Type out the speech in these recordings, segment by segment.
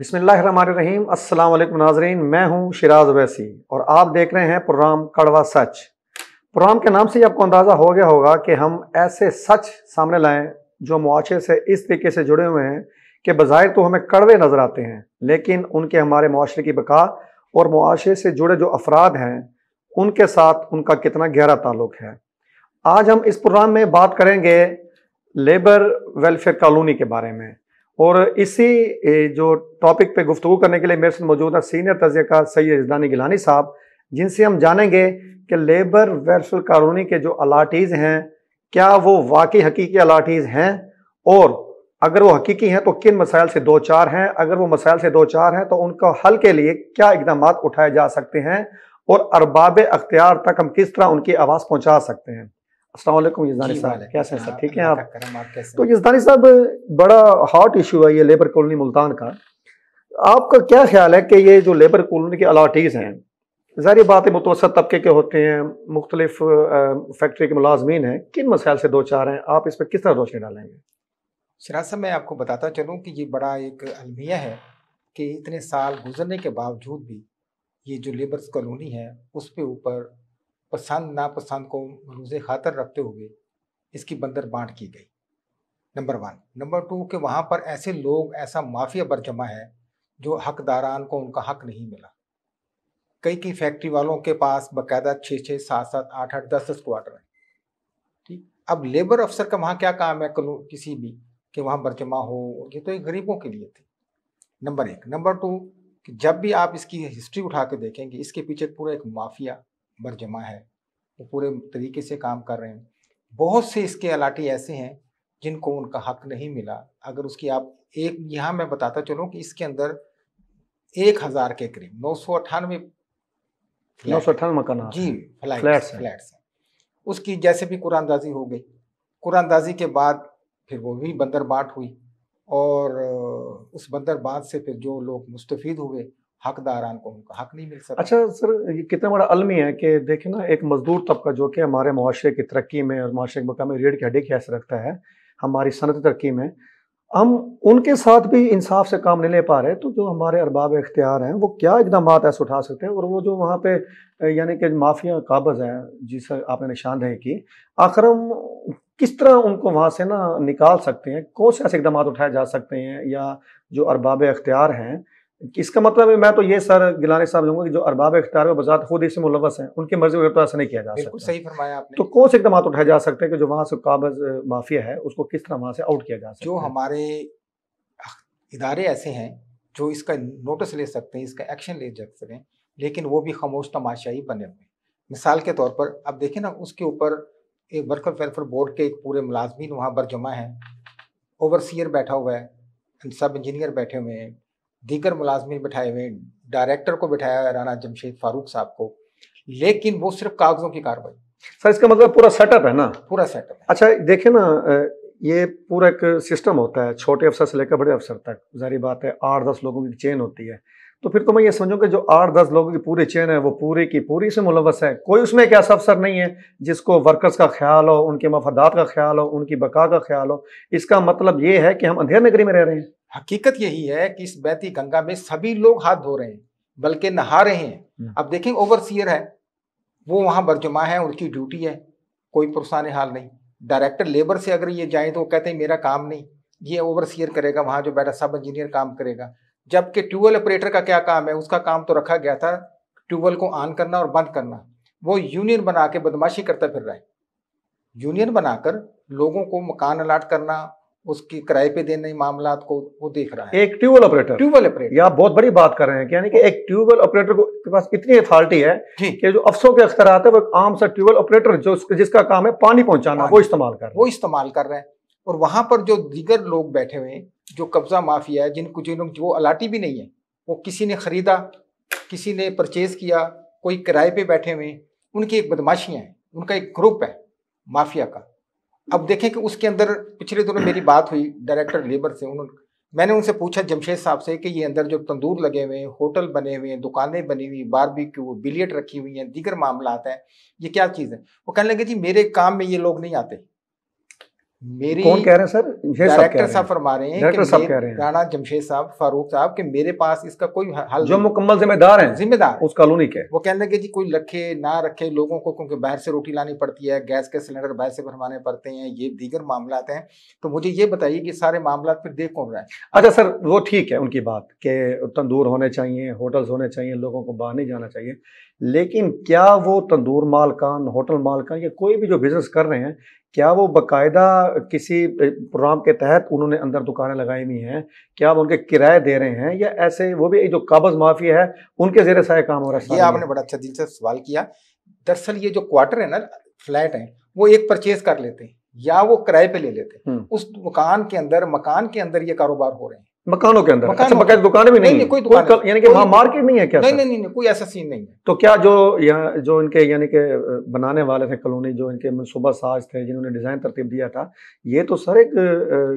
बिस्मिल्लाहिर्रहमानिर्रहीम। अस्सलाम वालेकुम नाज़रीन, मैं हूं शिराज अवैसी और आप देख रहे हैं प्रोग्राम कड़वा सच। प्रोग्राम के नाम से ही आपको अंदाज़ा हो गया होगा कि हम ऐसे सच सामने लाएं जो मुआशरे से इस तरीके से जुड़े हुए हैं कि बज़ाहिर तो हमें कड़वे नज़र आते हैं, लेकिन उनके हमारे मुआशरे की बका और मुआशरे से जुड़े जो अफराद हैं उनके साथ उनका कितना गहरा ताल्लुक है। आज हम इस प्रोग्राम में बात करेंगे लेबर वेलफेयर कॉलोनी के बारे में, और इसी जो टॉपिक पे गुफ्तगू करने के लिए मेरे साथ मौजूद है सीनियर तज़कियाकार सैयद यज़दानी गिलानी साहब, जिनसे हम जानेंगे कि लेबर वेलफेयर कॉलोनी के जो अलाटीज़ हैं क्या वो वाकई हकीकी अलाटीज़ हैं, और अगर वो हकीकी हैं तो किन मसाइल से दो चार हैं, अगर वो मसाइल से दो चार हैं तो उनका हल के लिए क्या इकदाम उठाए जा सकते हैं, और अरबाब अख्तियार तक हम किस तरह उनकी आवाज़ पहुँचा सकते हैं। अस्सलाम वालेकुम यज़दानी साहब, कैसे हैं? सब ठीक हैं आप? तो यज़दानी साहब, बड़ा हॉट इशू है ये लेबर कॉलोनी मुल्तान का। आपका क्या ख्याल है कि ये जो लेबर कॉलोनी के अलाटीज़ हैं, ज़ाहिर बात है मुतवसत तबके के होते हैं, मुख्तलिफ फैक्ट्री के मुलाजमीन हैं, किन मसाइल से दो चार हैं, आप इस पर किस तरह रोशनी डालेंगे? सिराज साहब, मैं आपको बताता चलूँ कि ये बड़ा एक अलमिया है कि इतने साल गुजरने के बावजूद भी ये जो लेबर्स कॉलोनी है उस पे ऊपर पसंद नापसंद को मरूज़ खातर रखते हुए इसकी बंदर बांट की गई। Number one. नंबर टू कि वहाँ पर ऐसे लोग, ऐसा माफिया बरजमा है जो हकदारान को उनका हक नहीं मिला। कई कई फैक्ट्री वालों के पास बाकायदा 6-6, 7-7, 8-8, 10-10 क्वार्टर है। ठीक, अब लेबर अफसर का वहाँ क्या काम है किसी भी कि वहाँ बरजमा हो? ये तो एक गरीबों के लिए थे, नंबर एक। नंबर टू कि जब भी आप इसकी हिस्ट्री उठा के देखेंगे इसके पीछे पूरा एक माफिया बरजमा है, वो पूरे तरीके से काम कर रहे हैं। बहुत से इसके अलाटी ऐसे हैं जिनको उनका हक नहीं मिला। अगर उसकी आप एक यहाँ मैं बताता चलूँ कि इसके अंदर 1000 के करीब 998 998 मकान जी फ्लैट्स फ्लैट्स हैं। उसकी जैसे भी कुरानदाजी हो गई, कुरानदाजी के बाद फिर वो भी बंदर बांट हुई, और उस बंदर बांट से फिर जो लोग मुस्तफीद हुए, हकदारान को उनका हक नहीं मिल सका। अच्छा सर, ये कितना बड़ा अलमी है कि देखें ना, एक मजदूर तबका जो कि हमारे मुआशरे की तरक्की में और मुआशरे के मकाम में रीढ़ की हड्डी की हैसियत रखता है हमारी सनत तरक्की में, हम उनके साथ भी इंसाफ से काम नहीं ले पा रहे, तो जो हमारे अरबाब इख्तियार हैं वो क्या इकदाम ऐसे उठा सकते हैं, और वो जो वहाँ पे यानी कि माफिया काबज़ है जिसे आपने निशानदेही की, आखिर हम किस तरह उनको वहाँ से ना निकाल सकते हैं? कौन से ऐसे इकदाम उठाए जा सकते हैं, या जो अरबाब इख्तियार हैं, इसका मतलब है मैं तो ये सर गिलानी साहब दूंगा कि जो अरबाब इख्तियार है बजात खुद इससे मुलव्वस हैं, उनकी मर्जी बगैर तो ऐसा नहीं किया जा सकता। बिल्कुल सही फरमाया आपने। तो कौन से इकदाम उठाए जा सकते हैं कि जो वहाँ से काबज़ माफिया है उसको किस तरह वहाँ से आउट किया जा सकता जो है? हमारे इदारे ऐसे हैं जो इसका नोटिस ले सकते हैं, इसका एक्शन ले सकते हैं, लेकिन वो भी खामोश तमाशाई बने हुए। मिसाल के तौर पर अब देखें ना, उसके ऊपर एक वर्कर वेलफेयर बोर्ड के एक पूरे मुलाजमीन वहाँ बरजमा हैं, ओवरसीयर बैठा हुआ है, सब इंजीनियर बैठे हुए हैं, दीगर मुलाजमीन बैठाए हुए हैं, डायरेक्टर को बैठाया है राना जमशेद फारूक साहब को, लेकिन वो सिर्फ कागजों की कार्रवाई। सर इसका मतलब पूरा सेटअप है ना? पूरा सेटअप है। अच्छा देखे ना, ये पूरा एक सिस्टम होता है, छोटे अफसर से लेकर बड़े अफसर तक, जारी बात है 8-10 लोगों की चेन होती है, तो फिर तो मैं ये समझूं कि जो 8-10 लोगों की पूरी चेन है वो पूरी की पूरी से मुलव्वस है। कोई उसमें एक ऐसा अफसर नहीं है जिसको वर्कर्स का ख्याल हो, उनके मफादात का ख्याल हो, उनकी बका का ख्याल हो। इसका मतलब ये है कि हम अंधेर नगरी में रह रहे हैं। हकीकत यही है कि इस बहती गंगा में सभी लोग हाथ धो रहे हैं, बल्कि नहा रहे हैं। अब देखें, ओवरसीयर है, वो वहां बरजमा है, उनकी ड्यूटी है, कोई पुरसान हाल नहीं। डायरेक्टर लेबर से अगर ये जाए तो वो कहते हैं मेरा काम नहीं, ये ओवरसीयर करेगा, वहां जो बैठा सब इंजीनियर काम करेगा। जबकि ट्यूबवेल ऑपरेटर का क्या काम है? उसका काम तो रखा गया था ट्यूबवेल को ऑन करना और बंद करना। वो यूनियन बना के बदमाशी करता फिर रहा है, यूनियन बनाकर लोगों को मकान अलाट करना, उसकी किराए पे देने मामला को वो देख रहा है। एक ट्यूबवेल ऑपरेटर, या आप बहुत बड़ी बात कर रहे हैं कि यानी कि एक ट्यूबवेल ऑपरेटर को के पास इतनी अथॉरिटी है कि जो अफसरों के अख्तियारात है वो एक आम सा ट्यूबवेल ऑपरेटर जो जिसका काम है पानी पहुंचाना, वो इस्तेमाल कर रहा है। और वहां पर जो दीगर लोग बैठे हुए हैं, जो कब्जा माफिया है, जिनको जो अलाटी भी नहीं है, वो किसी ने खरीदा, किसी ने परचेज किया, कोई किराए पे बैठे हुए हैं, उनकी एक बदमाशियां हैं, उनका एक ग्रुप है माफिया का। अब देखें कि उसके अंदर पिछले दिनों मेरी बात हुई डायरेक्टर लेबर से, मैंने उनसे पूछा जमशेद साहब से कि ये अंदर जो तंदूर लगे हुए हैं, होटल बने हुए हैं, दुकानें बनी हुई, बारबेक्यू, बिलियर्ड रखी हुई हैं, दीगर मामला आता है, ये क्या चीज़ है? वो कहने लगे जी मेरे काम में ये लोग नहीं आते। मेरी कौन कह रहे हैं सर? ये सब कह डायरेक्टर रहे साहब हैं, फरमा रहे हैं डायरेक्टर साहब कह रहे हैं, राणा जमशेद साहब, फारूक साहब, कि मेरे पास इसका कोई हल जो नहीं। मुकम्मल जिम्मेदार हैं जिम्मेदार उस कॉलोनी के। वो कहने लगे जी कोई रखे ना रखे लोगों को, क्योंकि बाहर से रोटी लानी पड़ती है, गैस के सिलेंडर बाहर से भरवाने पड़ते हैं, ये दीगर मामलात हैं। तो मुझे ये बताइए कि सारे मामलात फिर देख कौन रहा है? अच्छा सर, वो ठीक है उनकी बात कि तंदूर होने चाहिए, होटल्स होने चाहिए, लोगों को बाहर नहीं जाना चाहिए, लेकिन क्या वो तंदूर मालकान, होटल मालकान या कोई भी जो बिजनेस कर रहे हैं, क्या वो बाकायदा किसी प्रोग्राम के तहत उन्होंने अंदर दुकानें लगाई हुई हैं? क्या वो उनके किराए दे रहे हैं, या ऐसे वो भी जो काबज माफिया है उनके जेर साया काम हो रहा है? ये आपने बड़ा अच्छा दिलचस्प सवाल किया। दरअसल ये जो क्वार्टर है ना, फ्लैट है, वो एक परचेज कर लेते हैं या वो किराए पे ले लेते हैं। उस मकान के अंदर ये कारोबार हो रहे हैं, मकानों के अंदर। मकानों अच्छा, बकायदा दुकानें भी नहीं है? कोई दुकान यानी कि वहाँ मार्केट नहीं है क्या? नहीं, नहीं नहीं नहीं, कोई ऐसा सीन नहीं है। तो क्या जो यहाँ जो इनके यानी कि बनाने वाले थे कॉलोनी, जो इनके मनसूबा साज थे, जिन्होंने डिजाइन तरतीब दिया था, ये तो सर एक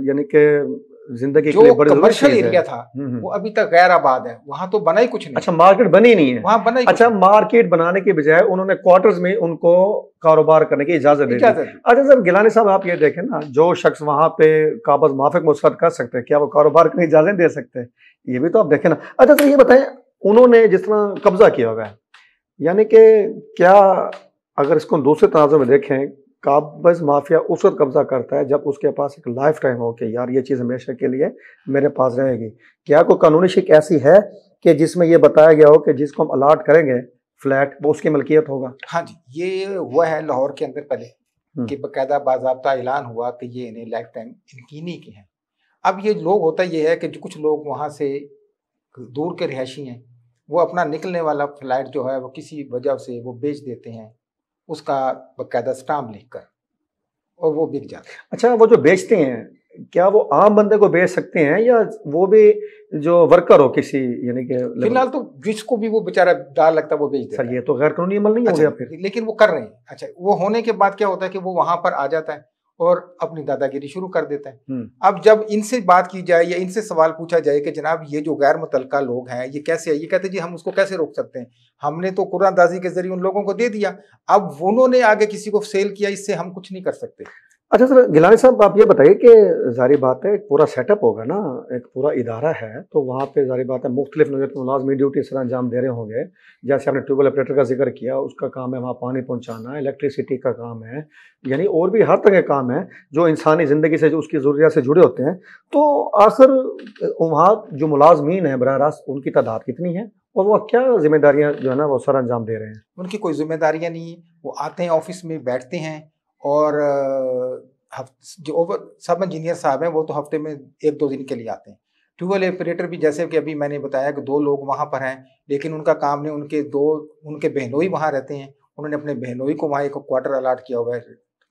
यानी कि जिंदगी के लिए बड़ी कमर्शियल एरिया था, वो अभी तक गैर आबाद है, वहां तो बना ही कुछ नहीं। अच्छा, मार्केट बनी नहीं है वहां? बना ही अच्छा, मार्केट बनाने के बजाय उन्होंने क्वार्टर्स में उनको कारोबार करने की इजाजत दे दी। अच्छा सर गिलानी साहब, आप ये देखें ना, जो शख्स वहां पे काबज माफिक मुस्तरद कर सकते हैं, क्या वो कारोबार करने की इजाजत दे सकते हैं? ये भी तो आप देखें ना। अच्छा सर ये बताएं, उन्होंने जिस तरह कब्जा किया हुआ है, यानी कि क्या अगर इसको दूसरे तनाज़ुर में देखें, काबज माफिया उस वक्त कब्जा करता है जब उसके पास एक लाइफ टाइम हो कि यार ये चीज़ हमेशा के लिए मेरे पास रहेगी। क्या कोई कानूनी शिक ऐसी है कि जिसमें यह बताया गया हो कि जिसको हम अलाट करेंगे फ्लैट वो उसकी मलकियत होगा? हाँ जी, ये हुआ है लाहौर के अंदर पहले कि बाकायदा बाज़ाब्ता ऐलान हुआ कि ये इन्हें लाइफ टाइम इनकी के हैं। अब ये लोग, होता ये है कि जो कुछ लोग वहाँ से दूर के रिहायशी हैं, वो अपना निकलने वाला फ्लैट जो है वो किसी वजह से वो बेच देते हैं, उसका बाकायदा स्टाम्प लिखकर, और वो बिक जाता है। अच्छा, वो जो बेचते हैं क्या वो आम बंदे को बेच सकते हैं या वो भी जो वर्कर हो किसी, यानी कि फिलहाल तो जिसको भी वो बेचारा डाल लगता है वो बेच देता है। ये तो गैर कानूनी अमल नहीं हो गया फिर? लेकिन वो कर रहे हैं। अच्छा, वो होने के बाद क्या होता है कि वो वहां पर आ जाता है और अपनी दादागिरी शुरू कर देता है। अब जब इनसे बात की जाए या इनसे सवाल पूछा जाए कि जनाब ये जो गैर मुतल्लका लोग हैं ये कैसे है, ये कहते हैं जी हम उसको कैसे रोक सकते हैं, हमने तो कुरानदाजी के जरिए उन लोगों को दे दिया, अब उन्होंने आगे किसी को सेल किया, इससे हम कुछ नहीं कर सकते। अच्छा सर गिलानी साहब, आप ये बताइए कि जारी बात है एक पूरा सेटअप होगा ना, एक पूरा इदारा है, तो वहाँ पे जारी बात है मुख्तलिफ नौयत के मुलाज़िम ड्यूटी इस तरह अंजाम दे रहे होंगे। जैसे आपने ट्यूबवेल ऑपरेटर का जिक्र किया, उसका काम है वहाँ पानी पहुँचाना, इलेक्ट्रिसिटी का काम है, यानी और भी हर तरह के काम है जो इंसानी ज़िंदगी से, जो उसकी ज़रूरियात से जुड़े होते हैं। तो आखिर वहाँ जो मुलाजमीन है बराह रास्त, उनकी तादाद कितनी है और वह क्या जिम्मेदारियाँ जो है ना वो सर अंजाम दे रहे हैं? उनकी कोई जिम्मेदारियाँ नहीं है, वो आते हैं ऑफिस में बैठते हैं और जो ओवर सब इंजीनियर साहब हैं वो तो हफ्ते में 1-2 दिन के लिए आते हैं। ट्यूबवेल ऑपरेटर भी जैसे कि अभी मैंने बताया कि 2 लोग वहाँ पर हैं, लेकिन उनका काम नहीं, उनके बहनोई वहाँ रहते हैं, उन्होंने अपने बहनोई को वहाँ एक क्वार्टर अलाट किया हुआ है,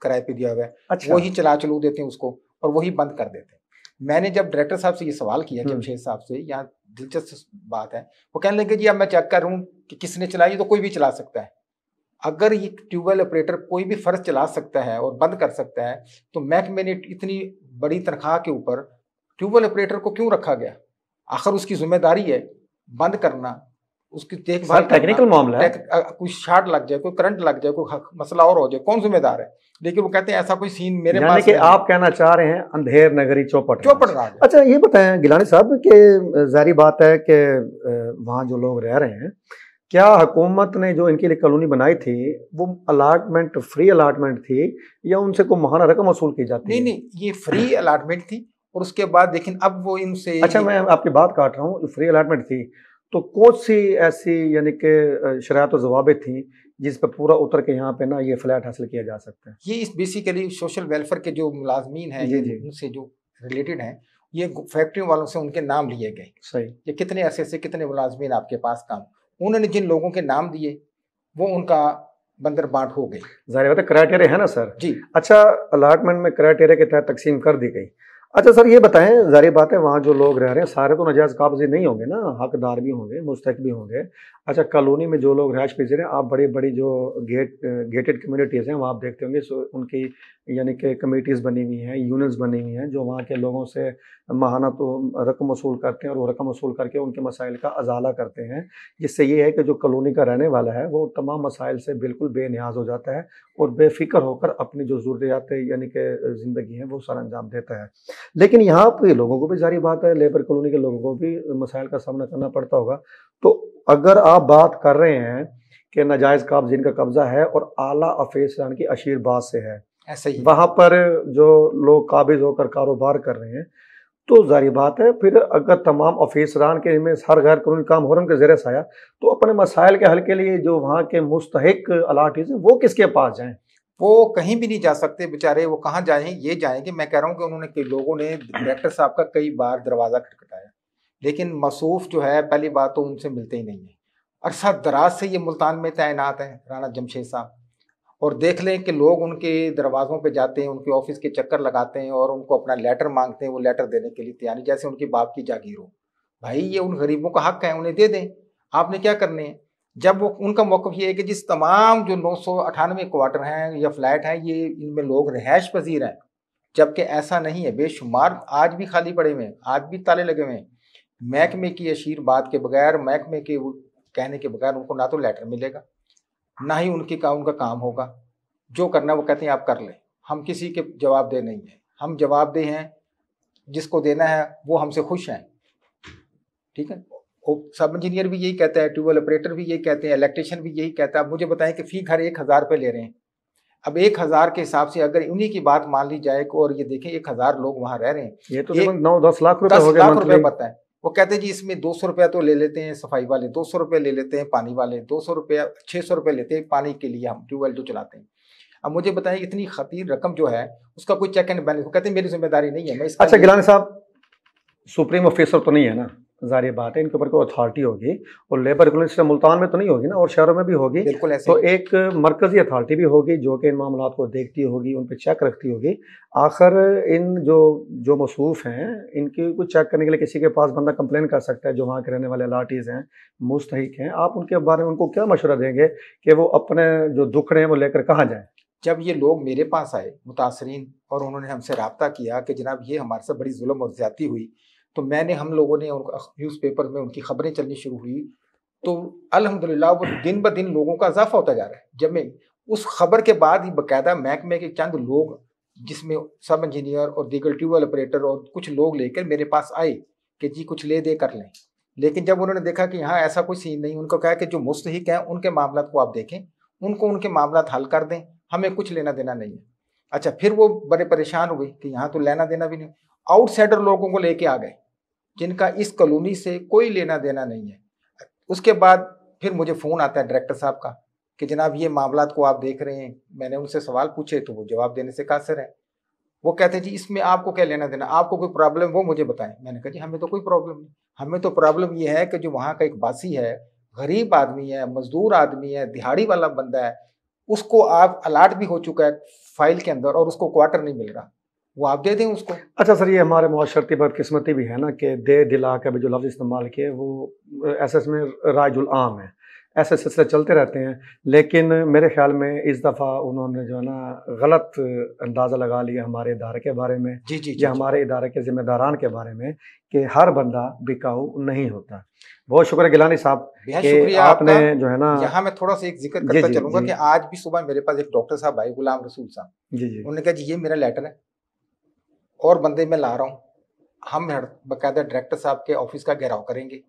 किराए पे दिया हुआ है। अच्छा। वही चलू देते हैं उसको और वही बंद कर देते हैं। मैंने जब डायरेक्टर साहब से ये सवाल किया जमशेद साहब से, यहाँ दिलचस्प बात है, वो कहने लगे जी अब मैं चेक कर रहा हूँ कि किसने चलाई, तो कोई भी चला सकता है। अगर ये ट्यूबवेल ऑपरेटर कोई भी फर्ज चला सकता है और बंद कर सकता है, तो महकमे ने इतनी बड़ी तनख्वाह के ऊपर ट्यूबवेल ऑपरेटर को क्यों रखा गया? आखिर उसकी जिम्मेदारी है बंद करना, उसकी देखभाल, टेक्निकल मामला है, कोई शॉर्ट लग जाए, कोई करंट लग जाए, कोई मसला और हो जाए, कौन जिम्मेदार है? लेकिन वो कहते हैं ऐसा कोई सीन मेरे पास यानी कि आप कहना चाह रहे हैं अंधेर नगरी चौपट रहा है। अच्छा ये बताएं गिलानी साहब कि जारी बात है कि वहाँ जो लोग रह रहे हैं, क्या हुकूमत ने जो इनके लिए कॉलोनी बनाई थी वो अलाटमेंट, फ्री अलाटमेंट थी या उनसे कोई माहाना रकम वसूल की जाती है? नहीं, ये फ्री अलाटमेंट थी और उसके बाद लेकिन अब वो इनसे, अच्छा मैं आपकी बात काट रहा हूँ, फ्री अलाटमेंट थी तो कौन सी ऐसी यानी कि शरायत और जवाबें थी जिस पर पूरा उतर के यहाँ पे ना ये फ्लैट हासिल किया जा सकता है? ये इस बेसिकली सोशल वेलफेयर के जो मुलाजमीन हैं उनसे जो रिलेटेड हैं, ये फैक्ट्री वालों से उनके नाम लिए गए। सही, ये कितने अरसे से कितने मुलाजमीन आपके पास काम, उन्होंने जिन लोगों के नाम दिए वो उनका बंदर बांट हो गई। जाहिर बात है क्राइटेरिया है ना सर जी। अच्छा, अलाटमेंट में क्राइटेरिया के तहत तकसीम कर दी गई। अच्छा सर, ये बताएं, जारी बात है वहाँ जो लोग रह रहे हैं सारे तो नाजायज़ काबज़ी नहीं होंगे ना, हकदार भी होंगे, मुस्तहिक भी होंगे। अच्छा, कॉलोनी में जो लोग रिहाइश पज़ीर हैं, आप बड़ी-बड़ी जो गेटेड कम्युनिटीज़ हैं, वहाँ आप देखते होंगे सो उनकी यानी कि कमिटीज़ बनी हुई हैं, यूनिट्स बनी हुई हैं, जो वहाँ के लोगों से माहाना तो रकम वसूल करते हैं और वो रकम वसूल करके उनके मसाइल का अज़ाला करते हैं। जिससे ये है कि जो कॉलोनी का रहने वाला है, वो तमाम मसाइल से बिल्कुल बेनियाज़ हो जाता है और बेफ़िक्र होकर अपनी जो ज़रूरियातें यानी कि ज़िंदगी है, वो सरअंजाम देता है। लेकिन यहाँ पे लोगों को भी ज़ाहिर बात है, लेबर कॉलोनी के लोगों को भी मसाइल का सामना करना पड़ता होगा। तो अगर आप बात कर रहे हैं कि नाजायज़ जिनका कब्ज़ा है और आला अफेसरान की अशीरबाज़ से है, ऐसा ही है। वहाँ पर जो लोग काबिज़ होकर कारोबार कर रहे हैं, तो ज़ाहिर बात है फिर अगर तमाम अफीसरान के में हर गैर कानूनी काम हो रहे हैं उनके ज़ेर साया, तो अपने मसाइल के हल के लिए जो वहाँ के मुस्तहिक अथॉरिटीज़ हैं, वो किसके पास जाएँ? वो कहीं भी नहीं जा सकते बेचारे, वो कहाँ जाएँ? ये जाएँगे, मैं कह रहा हूँ कि उन्होंने कई लोगों ने डायरेक्टर साहब का कई बार दरवाज़ा खटखटाया, लेकिन मसूफ़ जो है पहली बात तो उनसे मिलते ही नहीं है। अरसा दराज से ये मुल्तान में तैनात हैं राणा जमशेद साहब, और देख लें कि लोग उनके दरवाज़ों पे जाते हैं, उनके ऑफ़िस के चक्कर लगाते हैं और उनको अपना लेटर माँगते हैं, वो लेटर देने के लिए तैयार नहीं, जैसे उनके बाप की जागीर हो। भाई ये उन गरीबों का हक है, उन्हें दे दें, आपने क्या करने हैं? जब वो उनका मौक़िफ़ ये है कि जिस तमाम जो 998 क्वार्टर हैं या फ्लैट हैं, ये इनमें लोग रिहाइश पज़ीर हैं, जबकि ऐसा नहीं है, बेशुमार आज भी खाली पड़े हुए हैं, आज भी ताले लगे हुए हैं। महकमे की अशीरबाद के बगैर, महकमे के वो कहने के बगैर उनको ना तो लेटर मिलेगा, ना ही उनका काम होगा। जो करना है वो कहते हैं आप कर लें, हम किसी के जवाबदेह नहीं हैं, हम जवाबदेह हैं, जिसको देना है वो हमसे खुश हैं, ठीक है? सब इंजीनियर भी यही कहता है, ट्यूबवेल ऑपरेटर भी यही कहते हैं, इलेक्ट्रिशियन भी यही कहता है। अब मुझे बताएं कि फी घर 1,000 रुपये ले रहे हैं। अब 1,000 के हिसाब से अगर उन्हीं की बात मान ली जाए और ये देखें 1,000 लोग वहाँ रह रहे हैं, ये तो तकरीबन 9-10 लाख रुपए 10 हो गए लाख रुपए मंथली। पता है। वो कहते हैं जी इसमें 200 रुपया तो ले लेते हैं सफाई वाले, 200 रुपये ले लेते हैं पानी वाले, 200 रुपया 600 रुपये लेते हैं पानी के लिए, हम ट्यूबवेल जो चलाते हैं। अब मुझे बताइए इतनी खतीर रकम जो है उसका कोई चेक एंड बैलेंस, वो कहते हैं मेरी जिम्मेदारी नहीं है, मैं इसका अच्छा गिलानी साहब, सुप्रीम ऑफिसर तो नहीं है ना, ज़ाहिर बात है इनके ऊपर कोई अथॉरिटी होगी और लेबर रेगुलेशन मुल्तान में तो नहीं होगी ना, और शहरों में भी होगी। बिल्कुल ऐसे तो ही। एक मरकज़ी अथॉरिटी भी होगी जो कि इन मामलात को देखती होगी, उन पे चेक रखती होगी। आखिर इन जो मौसूफ़ हैं, इनकी कुछ चेक करने के लिए किसी के पास बंदा कंप्लेन कर सकता है, जो वहाँ के रहने वाले अथॉरिटीज़ हैं, मुस्तहिक हैं। आप उनके बारे में उनको क्या मशवरा देंगे कि वो अपने जो दुखड़े हैं वो लेकर कहाँ जाएँ? जब ये लोग मेरे पास आए मुतासरीन और उन्होंने हमसे रब्ता किया कि जनाब ये हमारे साथ बड़ी जुल्म और ज़्यादती हुई, तो हम लोगों ने उनका न्यूज़पेपर में उनकी खबरें चलनी शुरू हुई, तो अल्हम्दुलिल्लाह वो दिन ब दिन लोगों का इज़ाफ़ा होता जा रहा है। जब मैं उस खबर के बाद ही बाकायदा महकमे के चंद लोग, जिसमें सब इंजीनियर और दीगर ट्यूबवेल ऑपरेटर और कुछ लोग लेकर मेरे पास आए कि जी कुछ ले दे कर लें। लेकिन जब उन्होंने देखा कि यहाँ ऐसा कोई सीन नहीं, उनको कहा कि जो मुस्तहिक हैं उनके मामलात को आप देखें, उनको उनके मामलात हल कर दें, हमें कुछ लेना देना नहीं है। अच्छा, फिर वो बड़े परेशान हुए कि यहाँ तो लेना देना भी नहीं, आउटसाइडर लोगों को लेके आ गए जिनका इस कॉलोनी से कोई लेना देना नहीं है। उसके बाद फिर मुझे फ़ोन आता है डायरेक्टर साहब का कि जनाब ये मामलात को आप देख रहे हैं। मैंने उनसे सवाल पूछे तो वो जवाब देने से कासिर है। वो कहते हैं जी इसमें आपको क्या लेना देना, आपको कोई प्रॉब्लम वो मुझे बताएं। मैंने कहा जी हमें तो कोई प्रॉब्लम नहीं, हमें तो प्रॉब्लम ये है कि जो वहाँ का एक बासी है, गरीब आदमी है, मजदूर आदमी है, दिहाड़ी वाला बंदा है, उसको आप अलाट भी हो चुका है फाइल के अंदर और उसको क्वार्टर नहीं मिल रहा, वो आप दे दें उसको। अच्छा सर, ये हमारे मुआशरती बदकिस्मती भी है ना कि दे दिला के भी जो लफ्ज़ इस्तेमाल किए वो ऐसे में राजुल आम है, ऐसे सिलसिले चलते रहते हैं। लेकिन मेरे ख़्याल में इस दफ़ा उन्होंने जो है ना गलत अंदाज़ा लगा लिया हमारे इदारे के बारे में जी जी जी या जी। हमारे इदारे के ज़िम्मेदारान के बारे में कि हर बंदा बिकाऊ नहीं होता। बहुत शुक्र है गिलानी साहब बेहद कि शुक्रिया आपने आपका। जो है ना। यहाँ मैं थोड़ा सा एक जिक्र जी, करता जी, चलूंगा जी। कि आज भी सुबह मेरे पास एक डॉक्टर साहब आए, गुलाम रसूल साहब। जी, जी। उन्होंने कहा जी ये मेरा लेटर है और बंदे मैं ला रहा हूँ, हम बाकायदा डायरेक्टर साहब के ऑफिस का घेराव करेंगे,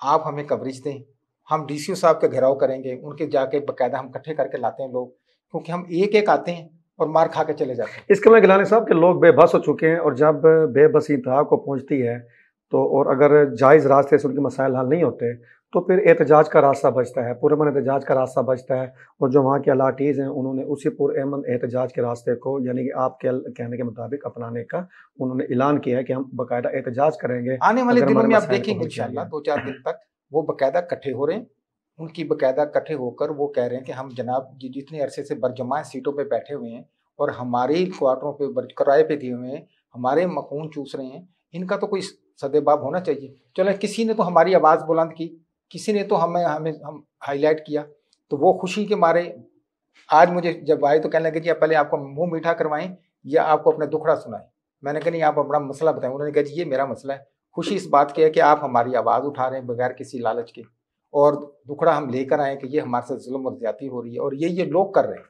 आप हमें कवरेज दें, हम डीसीओ साहब का घेराव करेंगे, उनके जाके बाकायदा हम इकट्ठे करके लाते हैं लोग, क्योंकि हम एक एक आते हैं और मार खा के चले जाते हैं। इसके में गिलानी साहब के लोग बेबस हो चुके हैं और जब बेबसी इंतहा को पहुंचती है तो और अगर जायज़ रास्ते से उनके मसाइल हल नहीं होते तो फिर एहतजाज का रास्ता बचता है, पुरअमन एहतजाज का रास्ता बचता है। और जो वहाँ के अथॉरिटीज़ हैं उन्होंने उसी पुरअमन एहतजाज के रास्ते को यानी कि आपके कहने के मुताबिक अपनाने का उन्होंने ऐलान किया है कि हम बाकायदा एहतजाज करेंगे आने वाले अगर दिनों हमारे में आप मसाइल को देखेंगे हल किया इंशाल्लाह गया। 2-4 दिन तक वो बाकायदा इकट्ठे हो रहे हैं, उनकी बाकायदा इकट्ठे होकर वो कह रहे हैं कि हम जनाब जितने अरसे से बरजमा सीटों पे बैठे हुए हैं और हमारे क्वार्टरों पे किराए पे दिए हुए हैं, हमारे मखून चूस रहे हैं, इनका तो कोई सदेबाब होना चाहिए। चलो किसी ने तो हमारी आवाज़ बुलंद की, किसी ने तो हमें हमें हम हाईलाइट किया, तो वो खुशी के मारे आज मुझे जब आए तो कहने लगे जी आप पहले आपको मुँह मीठा करवाएँ या आपको अपना दुखड़ा सुनाएँ। मैंने कहा नहीं आप अपना मसला बताएँ। उन्होंने कहा जी ये मेरा मसला है। खुशी इस बात की है कि आप हमारी आवाज़ उठा रहे हैं बगैर किसी लालच के, और दुखड़ा हम लेकर आए कि ये हमारे साथ ज़ुल्म और ज़्यादती हो रही है, और ये लोग कर रहे हैं।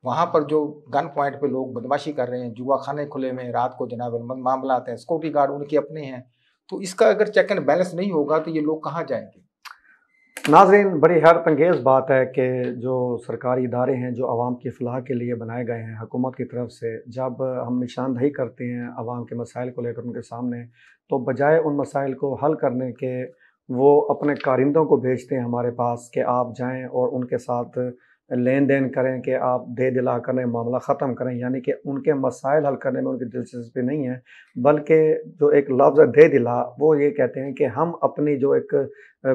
वहाँ पर जो गन पॉइंट पे लोग बदमाशी कर रहे हैं, जुआ खाने खुले में रात को जनाब मामला आते हैं, सिक्योरिटी गार्ड उनके अपने हैं, तो इसका अगर चेक एंड बैलेंस नहीं होगा तो ये लोग कहाँ जाएंगे। नाज़रीन, बड़ी हैरत अंगेज़ बात है कि जो सरकारी इदारे हैं जो आवाम की फ़लाह के लिए बनाए गए हैं हुकूमत की तरफ से, जब हम निशानदही करते हैं आवाम के मसाइल को लेकर उनके सामने, तो बजाय उन मसाइल को हल करने के वो अपने कारिंदों को भेजते हैं हमारे पास कि आप जाएं और उनके साथ लेन देन करें, कि आप दे दिला करें, मामला ख़त्म करें। यानी कि उनके मसाइल हल करने में उनकी दिलचस्पी नहीं है, बल्कि जो एक लफ्ज़ है दे दिला, वो ये कहते हैं कि हम अपनी जो एक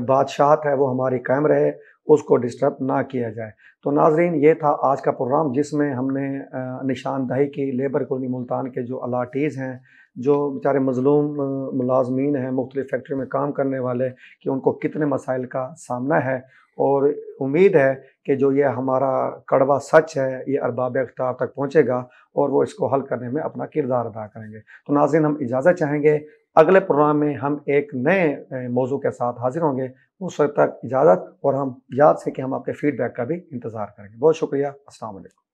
बादशाहत है वो हमारी कायम रहे, उसको डिस्टर्ब ना किया जाए। तो नाज़रीन, ये था आज का प्रोग्राम जिसमें हमने निशानदही की लेबर कॉलोनी मुल्तान के जो अलाटीज़ हैं, जो बेचारे मज़लूम मुलाज़मीन हैं मुख्तलिफ़ फैक्ट्री में काम करने वाले, कि उनको कितने मसाइल का सामना है। और उम्मीद है कि जो ये हमारा कड़वा सच है ये अरबाब इख्तियार तक पहुँचेगा और वो इसको हल करने में अपना किरदार अदा करेंगे। तो नाज़रीन, हम इजाज़त चाहेंगे, अगले प्रोग्राम में हम एक नए मौजू के साथ हाज़िर होंगे। उस वक़्त तक इजाज़त, और हम याद से कि हम आपके फ़ीडबैक का भी इंतज़ार करेंगे। बहुत शुक्रिया। अस्सलाम वालेकुम।